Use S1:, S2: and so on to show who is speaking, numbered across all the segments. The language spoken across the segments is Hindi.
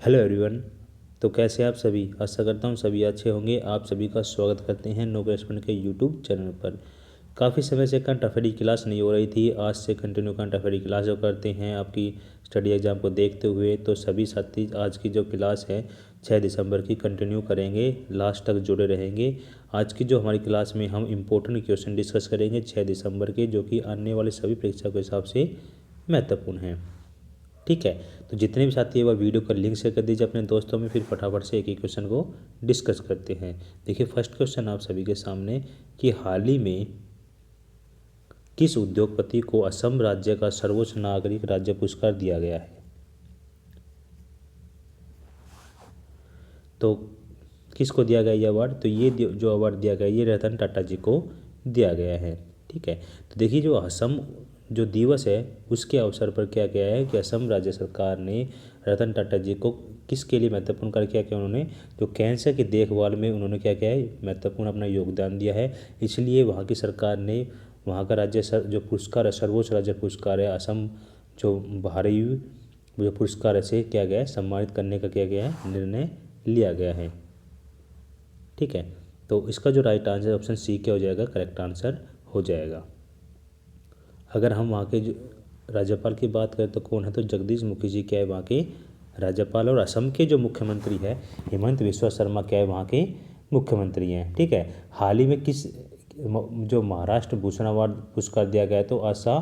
S1: Hello everyone. तो कैसे आप सभी? आशा करता हूँ सभी अच्छे होंगे। आप सभी का स्वागत करते हैं नो बेसमेंट के यूट्यूब चैनल पर। काफ़ी समय से करंट अफेयर की क्लास नहीं हो रही थी, आज से कंटिन्यू करंट अफेयर की क्लास जो करते हैं आपकी स्टडी एग्जाम को देखते हुए। तो सभी साथी आज की जो क्लास है 6 दिसंबर की कंटिन्यू करेंगे, लास्ट तक जुड़े रहेंगे। आज की जो हमारी क्लास में हम इम्पोर्टेंट क्वेश्चन डिस्कस करेंगे 6 दिसंबर के, जो कि आने वाले सभी परीक्षा के हिसाब से महत्वपूर्ण हैं। ठीक है, तो जितने भी साथी एक बार वीडियो का लिंक शेयर कर दीजिए अपने दोस्तों में, फिर फटाफट से एक एक क्वेश्चन को डिस्कस करते हैं। देखिए फर्स्ट क्वेश्चन आप सभी के सामने कि हाल ही में किस उद्योगपति को असम राज्य का सर्वोच्च नागरिक राज्य पुरस्कार दिया गया है? तो किसको दिया गया ये अवार्ड? तो ये जो अवार्ड दिया गया ये रतन टाटा जी को दिया गया है। ठीक है, तो देखिए जो असम जो दिवस है उसके अवसर पर क्या किया है कि असम राज्य सरकार ने रतन टाटा जी को किसके लिए महत्वपूर्ण कार्य किया कि उन्होंने जो कैंसर की देखभाल में उन्होंने क्या किया है, महत्वपूर्ण अपना योगदान दिया है। इसलिए वहाँ की सरकार ने वहाँ का जो पुरस्कार है, सर्वोच्च राज्य पुरस्कार है असम जो भारी जो पुरस्कार से किया गया है, सम्मानित करने का किया गया है, निर्णय लिया गया है। ठीक है, तो इसका जो राइट आंसर ऑप्शन सी क्या हो जाएगा, करेक्ट आंसर हो जाएगा। अगर हम वहाँ के जो राज्यपाल की बात करें तो कौन है, तो जगदीश मुखी जी क्या है वहाँ के राज्यपाल। और असम के जो मुख्यमंत्री है हेमंत बिस्वा शर्मा क्या है वहाँ के मुख्यमंत्री हैं। ठीक है, हाल ही में किस जो महाराष्ट्र भूषण अवार्ड पुरस्कार दिया गया है तो आशा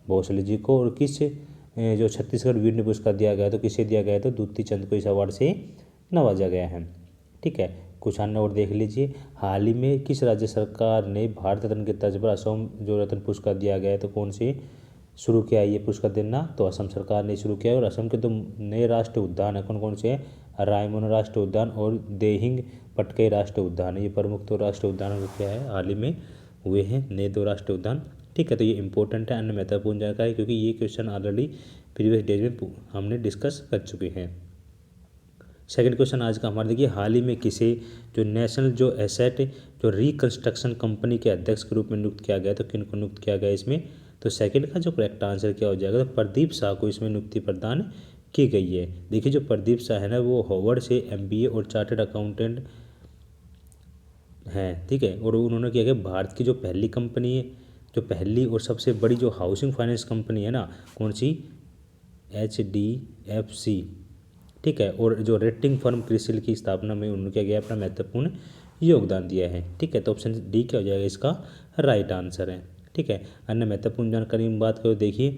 S1: भोसले जी को, और किस जो छत्तीसगढ़ वीर पुरस्कार दिया गया है तो किसे दिया गया है, तो द्युति चंद को इस अवार्ड से नवाजा गया है। ठीक है, कुछ अन्य और देख लीजिए। हाल ही में किस राज्य सरकार ने भारत रत्न के तर्ज पर असम जो रत्न पुरस्कार दिया गया है तो कौन से शुरू किया है ये पुरस्कार देना, तो असम सरकार ने शुरू किया है। और असम के दो नए राष्ट्रीय उद्यान है, कौन कौन से हैं, रायमोना राष्ट्रीय उद्यान और देहिंग पटकई राष्ट्रीय उद्यान है। ये प्रमुख दो राष्ट्रीय उद्यान क्या है हाल ही में हुए हैं, नए दो राष्ट्रीय उद्यान। ठीक है, तो ये इंपॉर्टेंट है, अन्य महत्वपूर्ण जानकारी, क्योंकि ये क्वेश्चन ऑलरेडी प्रीवियस डेज में हमने डिस्कस कर चुके हैं। सेकंड क्वेश्चन आज का हमारा देखिए, हाल ही में किसे जो नेशनल जो एसेट जो रिकंस्ट्रक्शन कंपनी के अध्यक्ष के रूप में नियुक्त किया गया, तो किन को नियुक्त किया गया इसमें, तो सेकंड का जो करेक्ट आंसर क्या हो जाएगा, तो प्रदीप शाह को इसमें नियुक्ति प्रदान की गई है। देखिए जो प्रदीप शाह है ना वो हार्वर्ड से MBA और चार्टर्ड अकाउंटेंट हैं। ठीक है, और उन्होंने क्या किया, भारत की जो पहली कंपनी है, जो पहली और सबसे बड़ी जो हाउसिंग फाइनेंस कंपनी है ना, कौन सी, HDFC। ठीक है, और जो रेटिंग फर्म क्रिसिल की स्थापना में उन्होंने क्या किया, अपना महत्वपूर्ण योगदान दिया है। ठीक है, तो ऑप्शन डी क्या हो जाएगा इसका राइट आंसर है। ठीक है, अन्य महत्वपूर्ण जानकारी में बात करो, देखिए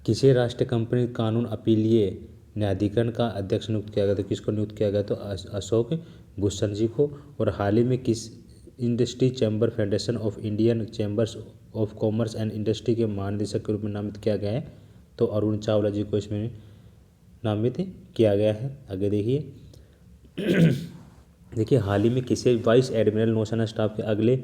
S1: किसी राष्ट्रीय कंपनी कानून अपीलीय न्यायाधिकरण का अध्यक्ष नियुक्त किया गया, तो किसको नियुक्त किया गया, तो अशोक भूषण जी को। और हाल ही में किस industry chamber federation of Indian chambers of commerce and industry के महानिदेशक के रूप में नामित किया गया है, तो अरुण चावला जी को इसमें नामित किया गया है। आगे देखिए देखिए हाल ही में किसे वाइस एडमिरल नौसेना स्टाफ के अगले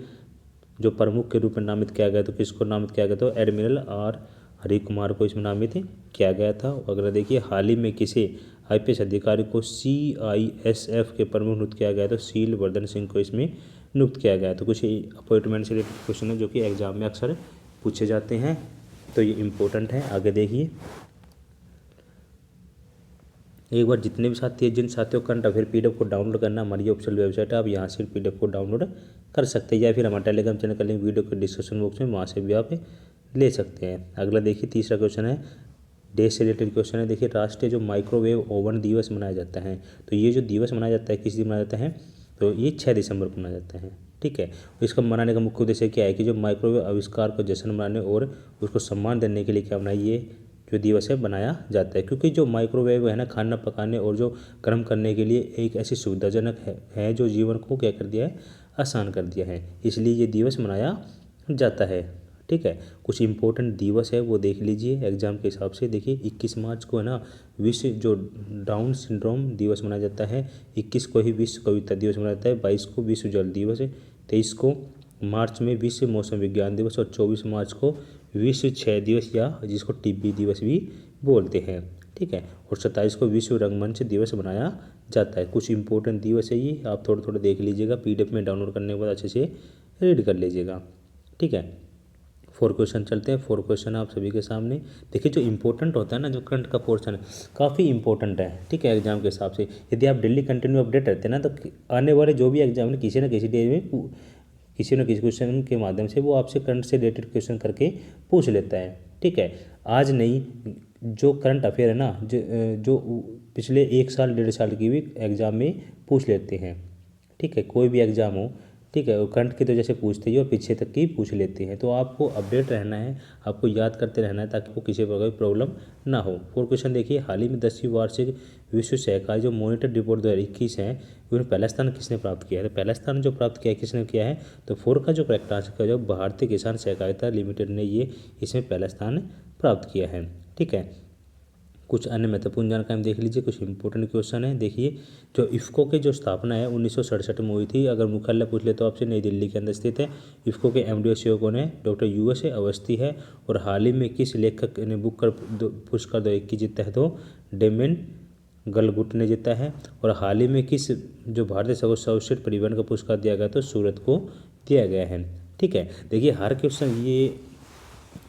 S1: जो प्रमुख के रूप में नामित किया गया, तो किसको नामित किया गया, तो एडमिरल आर हरि कुमार को इसमें नामित किया गया था। अगला देखिए हाल ही में किसे IPS अधिकारी को CISF के प्रमुख नियुक्त किया गया, तो शील वर्धन सिंह को इसमें नियुक्त किया गया। तो कुछ अपॉइंटमेंट से रिलेटेड क्वेश्चन है जो कि एग्जाम में अक्सर पूछे जाते हैं, तो ये इंपॉर्टेंट है। आगे देखिए, एक बार जितने भी साथी हैं, जिन साथियों का करंट अफेयर PDF को डाउनलोड करना, हमारी ऑफिशियल वेबसाइट है, आप यहाँ से PDF को डाउनलोड कर सकते हैं, या फिर हमारे टेलीग्राम चैनल का लिंक वीडियो के डिस्क्रिप्शन बॉक्स में, वहाँ से भी आप ले सकते हैं। अगला देखिए तीसरा क्वेश्चन है, देश से रिलेटेड क्वेश्चन है। देखिए राष्ट्रीय जो माइक्रोवेव ओवन दिवस मनाया जाता है, तो ये जो दिवस मनाया जाता है किस दिन मनाया जाता है, तो ये 6 दिसंबर को मनाया जाता है। ठीक है, इसका मनाने का मुख्य उद्देश्य क्या है कि जो माइक्रोवेव आविष्कार को जश्न मनाने और उसको सम्मान देने के लिए क्या बनाया, ये जो दिवस है बनाया जाता है। क्योंकि जो माइक्रोवेव है ना, खाना पकाने और जो गर्म करने के लिए एक ऐसी सुविधाजनक है जो जीवन को क्या कर दिया है, आसान कर दिया है, इसलिए ये दिवस मनाया जाता है। ठीक है, कुछ इंपॉर्टेंट दिवस है वो देख लीजिए एग्जाम के हिसाब से। देखिए 21 मार्च को है ना विश्व जो डाउन सिंड्रोम दिवस मनाया जाता है, 21 को ही विश्व कविता दिवस मनाया जाता है, 22 को विश्व जल दिवस है, 23 को मार्च में विश्व मौसम विज्ञान दिवस, और 24 मार्च को विश्व क्षय दिवस या जिसको TB दिवस भी बोलते हैं। ठीक है, और 27 को विश्व रंगमंच दिवस मनाया जाता है। कुछ इंपॉर्टेंट दिवस है ये, आप थोड़ा थोड़ा देख लीजिएगा, PDF में डाउनलोड करने के बाद अच्छे से रीड कर लीजिएगा। ठीक है, 4 क्वेश्चन चलते हैं। 4 क्वेश्चन आप सभी के सामने। देखिए जो इंपॉर्टेंट होता है ना, जो करंट का पोर्शन है काफ़ी इंपॉर्टेंट है, ठीक है, एग्जाम के हिसाब से। यदि आप डेली कंटिन्यू अपडेट रहते हैं ना, तो आने वाले जो भी एग्जाम है किसी न किसी डे में किसी न किसी क्वेश्चन के माध्यम से वो आपसे करंट से रिलेटेड क्वेश्चन करके पूछ लेता है, ठीक है। आज नहीं, जो करंट अफेयर है ना, जो पिछले 1 साल 1.5 साल की भी एग्जाम में पूछ लेते हैं, ठीक है, कोई भी एग्जाम हो, ठीक है। और करंट की तो जैसे पूछते ही और पीछे तक की पूछ लेते हैं। तो आपको अपडेट रहना है, आपको याद करते रहना है, ताकि वो किसी प्रकार की प्रॉब्लम ना हो। 4 क्वेश्चन देखिए, हाल ही में 10वीं वार्षिक विश्व सहकारी जो मॉनिटर रिपोर्ट 2021 है, उसमें पहला स्थान किसने प्राप्त किया है? तो पहला स्थान जो प्राप्त किया है किसने किया है? तो 4 का जो करेक्ट आंसर जो भारतीय किसान सहकारिता लिमिटेड ने ये इसमें पहला स्थान प्राप्त किया है, ठीक है। कुछ अन्य महत्वपूर्ण जानकारी देख लीजिए, कुछ इंपॉर्टेंट क्वेश्चन है। देखिए जो इफ़को की जो स्थापना है 1967 में हुई थी। अगर मुख्यालय पूछ ले तो आपसे नई दिल्ली के अंदर स्थित है। इफ़को के एमडी CEO कौन है? डॉक्टर US अवस्थी है। और हाल ही में किस लेखक ने बुकर पुरस्कार 2021 जीता है? तो डेमियन गलगुट ने जीता है। और हाल ही में किस जो भारतीय सर्वश्रेष्ठ परिवहन का पुरस्कार दिया गया तो सूरत को दिया गया है, ठीक है। देखिए हर क्वेश्चन ये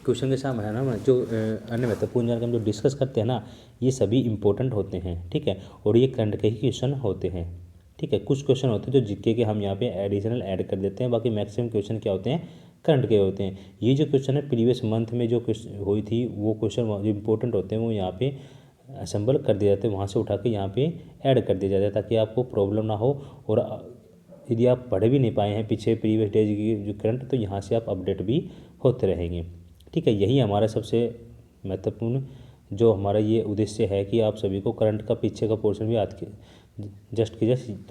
S1: क्वेश्चन के सामने है ना, जो अन्य महत्वपूर्ण जानकारी हम जो डिस्कस करते हैं ना, ये सभी इंपॉर्टेंट होते हैं, ठीक है। और ये करंट के ही क्वेश्चन होते हैं, ठीक है। कुछ क्वेश्चन होते हैं जो जीके के हम यहाँ पे एडिशनल ऐड कर देते हैं, बाकी मैक्सिमम क्वेश्चन क्या होते हैं? करंट के होते हैं। ये जो क्वेश्चन है प्रीवियस मंथ में जो हुई थी, वो क्वेश्चन जो इंपॉर्टेंट होते हैं वो यहाँ पे असेंबल कर दिए जाते हैं, वहाँ से उठा के यहाँ पे ऐड कर दिया जाता है, ताकि आपको प्रॉब्लम ना हो। और यदि आप पढ़ भी नहीं पाए हैं पीछे प्रीवियस डेज की जो करंट, तो यहाँ से आप अपडेट भी होते रहेंगे, ठीक है। यही हमारा सबसे महत्वपूर्ण जो हमारा ये उद्देश्य है कि आप सभी को करंट का पीछे का पोर्शन भी याद जस्ट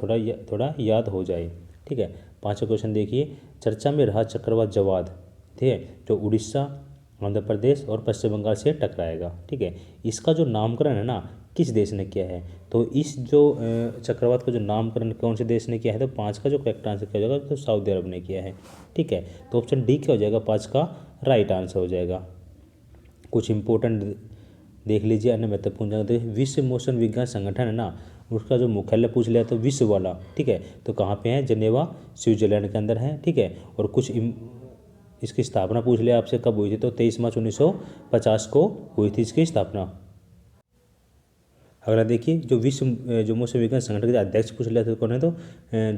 S1: थोड़ा याद हो जाए, ठीक है। 5वां क्वेश्चन देखिए, चर्चा में रहा चक्रवात जवाद, ठीक है, जो उड़ीसा, आंध्र प्रदेश और पश्चिम बंगाल से टकराएगा, ठीक है। इसका जो नामकरण है ना, किस देश ने किया है? तो इस जो चक्रवात का जो नामकरण कौन से देश ने किया है? तो 5 का जो करेक्ट आंसर किया जाएगा तो सऊदी अरब ने किया है, ठीक है। तो ऑप्शन डी क्या हो जाएगा? 5 का राइट आंसर हो जाएगा। कुछ इंपॉर्टेंट देख लीजिए अन्य महत्वपूर्ण जानकारी। विश्व मौसम विज्ञान संगठन है ना, उसका जो मुख्यालय पूछ लिया तो विश्व वाला, ठीक है, तो कहाँ पे है? जेनेवा स्विट्जरलैंड के अंदर है, ठीक है। और कुछ इसकी स्थापना पूछ लिया आपसे कब हुई थी? तो 23 मार्च 1950 को हुई थी इसकी स्थापना। अगला देखिए, जो विश्व जो मौसम विज्ञान संगठन के अध्यक्ष पूछ लिया था कौन है? तो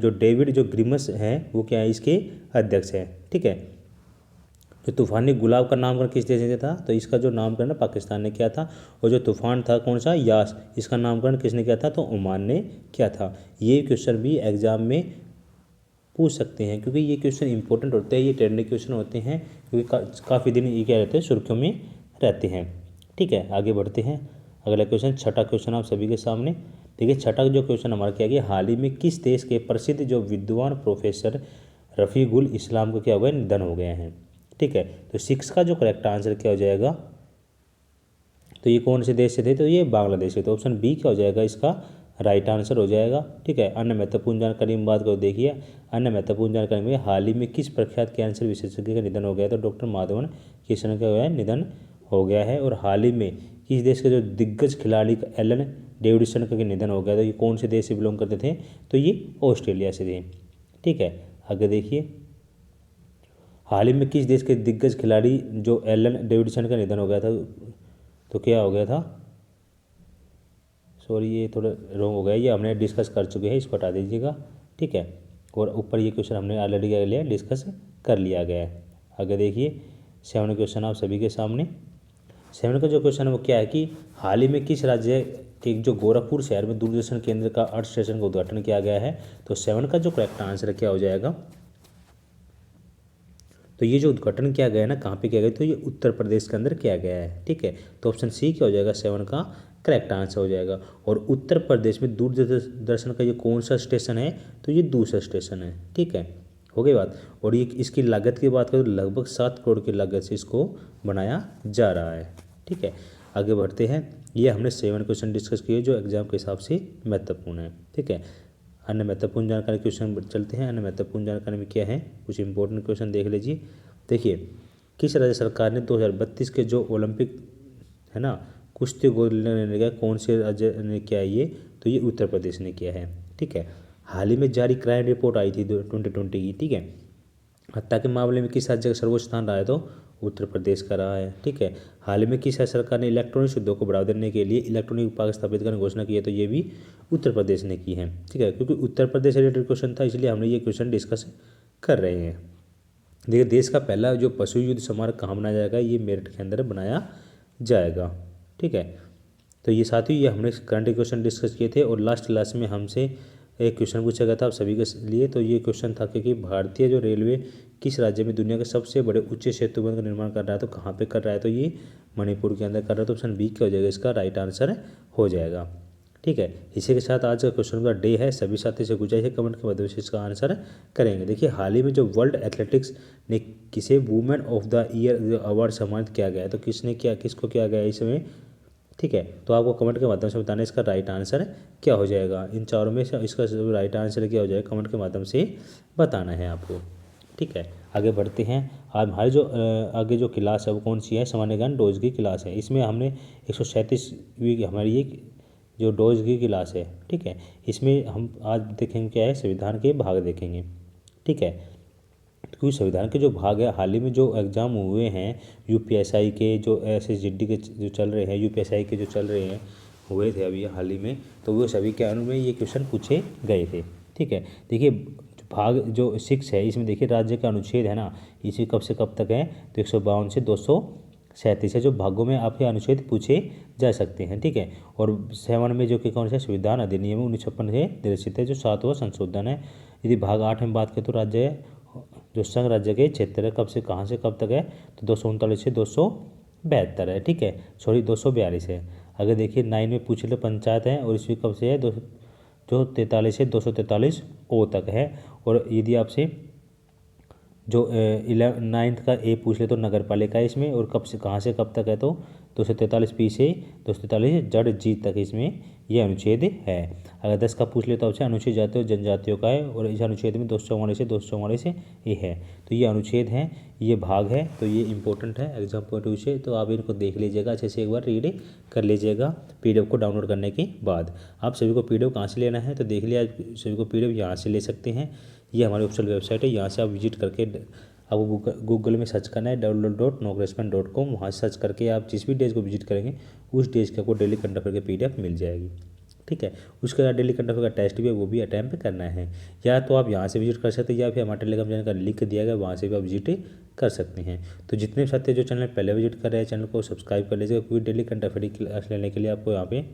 S1: जो डेविड जो ग्रिमस है वो क्या है? इसके अध्यक्ष है, ठीक है। जो तूफानी गुलाब का नामकरण किस देश ने था? तो इसका जो नामकरण पाकिस्तान ने किया था। और जो तूफान था कौन सा? यास, इसका नामकरण किसने किया था? तो ओमान ने किया था। ये क्वेश्चन भी एग्जाम में पूछ सकते हैं, क्योंकि ये क्वेश्चन इंपॉर्टेंट होते हैं, ये ट्रेंडिंग क्वेश्चन होते हैं, क्योंकि काफ़ी दिन ये क्या रहते हैं? सुर्खियों में रहते हैं, ठीक है। आगे बढ़ते हैं। अगला क्वेश्चन, 6वां क्वेश्चन आप सभी के सामने देखिए। 6वां जो क्वेश्चन हमारा क्या गया, हाल ही में किस देश के प्रसिद्ध जो विद्वान प्रोफेसर रफ़ीकुल इस्लाम का क्या हुआ? निधन हो गया है, ठीक है। तो 6 का जो करेक्ट आंसर क्या हो जाएगा? तो ये कौन से देश से थे? तो ये बांग्लादेश से। तो ऑप्शन बी क्या हो जाएगा? इसका राइट आंसर हो जाएगा, ठीक है। अन्य महत्वपूर्ण जानकारी में बात करो, देखिए अन्य महत्वपूर्ण जानकारी में हाल ही में किस प्रख्यात कैंसर विशेषज्ञ का निधन हो गया? तो डॉक्टर माधवन कृष्णन का निधन हो गया है। और हाल ही में किस देश के जो दिग्गज खिलाड़ी एलन डेविडसन का निधन हो गया? तो ये कौन से देश से बिलोंग करते थे? तो ये ऑस्ट्रेलिया से थे, ठीक है। आगे देखिए, हाल ही में किस देश के दिग्गज खिलाड़ी जो एलन डेविडसन का निधन हो गया था? तो क्या हो गया था? सॉरी, ये थोड़ा रॉन्ग हो गया, ये हमने डिस्कस कर चुके हैं, इसको हटा दीजिएगा, ठीक है। और ऊपर ये क्वेश्चन हमने ऑलरेडी क्या लिया? डिस्कस कर लिया गया है। आगे देखिए, 7वां क्वेश्चन आप सभी के सामने। 7वां का जो क्वेश्चन है वो क्या है कि हाल ही में किस राज्य के जो गोरखपुर शहर में दूरदर्शन केंद्र का अर्थ स्टेशन का उद्घाटन किया गया है? तो 7 का जो करेक्ट आंसर क्या हो जाएगा? तो ये जो उद्घाटन किया गया है ना, कहाँ पे किया गया? तो ये उत्तर प्रदेश के अंदर किया गया है, ठीक है। तो ऑप्शन सी क्या हो जाएगा? 7 का करेक्ट आंसर हो जाएगा। और उत्तर प्रदेश में दूरदर्शन का ये कौन सा स्टेशन है? तो ये दूसरा स्टेशन है, ठीक है। हो गई बात। और ये इसकी लागत की बात करें तो लगभग 7 करोड़ की लागत से इसको बनाया जा रहा है, ठीक है। आगे बढ़ते हैं। ये हमने 7 क्वेश्चन डिस्कस किए जो एग्जाम के हिसाब से महत्वपूर्ण है, ठीक है। अन्य महत्वपूर्ण जानकारी क्वेश्चन चलते हैं। अन्य महत्वपूर्ण जानकारी में क्या है? कुछ इंपॉर्टेंट क्वेश्चन देख लीजिए। देखिए, किस राज्य सरकार ने 2032 के जो ओलंपिक है ना कुश्ती गोल्ड लेने गया, कौन से राज्य ने किया है ये? तो ये उत्तर प्रदेश ने किया है, ठीक है। हाल ही में जारी क्राइम रिपोर्ट आई थी 2020 की, ठीक है। हत्या के मामले में किस राज्य का सर्वोच्च स्थान रहा है? तो उत्तर प्रदेश का रहा है। ठीक है, हाल में किस सरकार ने इलेक्ट्रॉनिक उद्योग को बढ़ावा देने के लिए इलेक्ट्रॉनिक विभाग स्थापित करने की घोषणा की है, तो ये भी उत्तर प्रदेश ने की है। ठीक है, क्योंकि उत्तर प्रदेश से रिलेटेड क्वेश्चन था इसलिए हमने ये क्वेश्चन डिस्कस कर रहे हैं। देखिए, देश का पहला जो पशु युद्ध स्मारक कहाँ बनाया जाएगा, ये मेरठ के अंदर बनाया जाएगा। ठीक है, तो ये साथ ही ये हमने करंट क्वेश्चन डिस्कस किए थे। और लास्ट क्लास में हमसे एक क्वेश्चन पूछा गया था आप सभी के लिए, तो ये क्वेश्चन था कि भारतीय जो रेलवे किस राज्य में दुनिया के सबसे बड़े उच्च सेतुबंध का निर्माण कर रहा है, तो कहाँ पे कर रहा है, तो ये मणिपुर के अंदर कर रहा है। तो ऑप्शन बी क्या हो जाएगा, इसका राइट आंसर हो जाएगा। ठीक है, इसी के साथ आज का क्वेश्चन का डे है। सभी साथी से गुजारिश है कमेंट के माध्यम से इसका आंसर करेंगे। देखिए, हाल ही में जो वर्ल्ड एथलेटिक्स ने किसे women of the year award सम्मानित किया गया है, तो किसने किया, किसको किया गया है इसमें। ठीक है, तो आपको कमेंट के माध्यम से बताना इसका राइट आंसर क्या हो जाएगा। इन चारों में से इसका राइट आंसर क्या हो जाएगा, कमेंट के माध्यम से बताना है आपको। ठीक है, आगे बढ़ते हैं। आज हमारी जो आगे जो क्लास है वो कौन सी है, सामान्य ज्ञान डोज की क्लास है। इसमें हमने 137वीं हमारी ये जो डोज की क्लास है। ठीक है, इसमें हम आज देखेंगे क्या है, संविधान के भाग देखेंगे। ठीक है, क्योंकि संविधान के जो भाग है, हाल ही में जो एग्ज़ाम हुए हैं यूपीएसआई के, जो एसएसजीडी के जो चल रहे हैं, यूपीएसआई के जो चल रहे हैं, हुए थे अभी हाल ही में, तो वो सभी के अनुरूप में ये क्वेश्चन पूछे गए थे। ठीक है, देखिए भाग जो 6 है, इसमें देखिए राज्य का अनुच्छेद है ना, इसी कब से कब तक है, तो 152 से 237 है जो भागों में आपके अनुच्छेद पूछे जा सकते हैं। ठीक है, और 7 में जो कि कौन सा संविधान अधिनियम 1956 से निर्देशित है, जो 7वां संशोधन है। यदि भाग 8 में बात करें तो राज्य जो संघ राज्य के क्षेत्र है, कब से कहाँ से कब तक है, तो 239 से 272 है। ठीक है, सॉरी 242 है। अगर देखिए 9 में पूछ लो पंचायत है, और इसमें कब से है, जो 43 से 243 ओ तक है। और यदि आपसे जो 9th का ए पूछ ले तो नगर पालिका है इसमें, और कब से कहाँ से कब तक है, तो 243 पी से 243 जड़ जी तक इसमें ये अनुच्छेद है। अगर 10 का पूछ ले तो आपसे अनुसूचित जाति और जनजातियों का है, और इस अनुच्छेद में 244 से 244 ये है। तो ये अनुच्छेद हैं, ये भाग है, तो ये इंपॉर्टेंट है एग्जाम पॉइंट ऑफ व्यू से। तो आप इनको देख लीजिएगा अच्छे से, एक बार रीड कर लीजिएगा पीडीएफ को डाउनलोड करने के बाद। आप सभी को पीडीएफ कहाँ से लेना है, तो देख लिया, सभी को पीडीएफ यहाँ से ले सकते हैं। ये हमारी ऑफिशियल वेबसाइट है, यहाँ से आप विजिट करके आपको गूगल में सर्च करना है www.nogrespan.com। वहाँ से सर्च करके आप जिस भी डेज को विजिट करेंगे उस डेज का आपको डेली करंट अफेयर की पीडीएफ मिल जाएगी। ठीक है, उसके बाद डेली करंट अफेयर का टेस्ट भी है, वो भी अटैम्प्ट करना है। या तो आप यहाँ से विजिट कर सकते हैं, या फिर हमारे टेलीग्राम चैनल का लिंक दिया गया, वहाँ से भी आप विजिट कर सकते हैं। तो जितने साथी जो चैनल पहले विजिट कर रहे हैं, चैनल को सब्सक्राइब कर लीजिएगा, क्योंकि डेली करंट अफेयर की क्लास लेने के लिए आपको यहाँ पे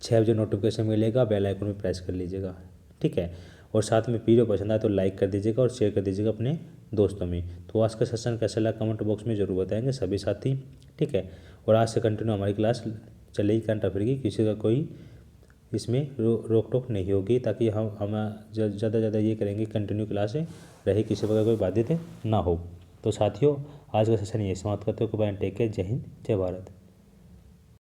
S1: 6 बजे नोटिफिकेशन मिलेगा, बेल आइकन में प्रेस कर लीजिएगा। ठीक है, और साथ में वीडियो पसंद आए तो लाइक कर दीजिएगा और शेयर कर दीजिएगा अपने दोस्तों में। तो आज का सेशन कैसा लगा कमेंट बॉक्स में जरूर बताएंगे सभी साथी। ठीक है, और आज से कंटिन्यू हमारी क्लास चलेगी करंट अफेयर की, किसी का कोई इसमें रोक टोक नहीं होगी, ताकि हम ज़्यादा से ज़्यादा ये करेंगे कंटिन्यू क्लास रहे, किसी प्रकार कोई बाधित ना हो। तो साथियों, आज का सेशन ये समाप्त करते हो। टेक केयर, जय हिंद, जय भारत।